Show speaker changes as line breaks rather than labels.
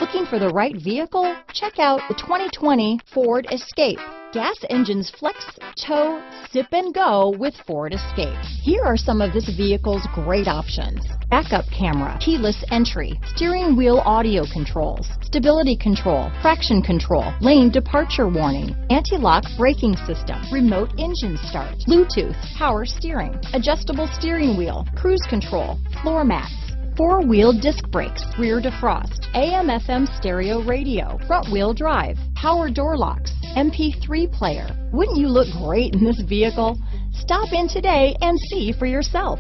Looking for the right vehicle? Check out the 2020 Ford Escape. Gas engines flex, tow, sip and go with Ford Escape. Here are some of this vehicle's great options: backup camera, keyless entry, steering wheel audio controls, stability control, traction control, lane departure warning, anti-lock braking system, remote engine start, Bluetooth, power steering, adjustable steering wheel, cruise control, floor mats, four-wheel disc brakes, rear defrost, AM/FM stereo radio, front-wheel drive, power door locks, MP3 player. Wouldn't you look great in this vehicle? Stop in today and see for yourself.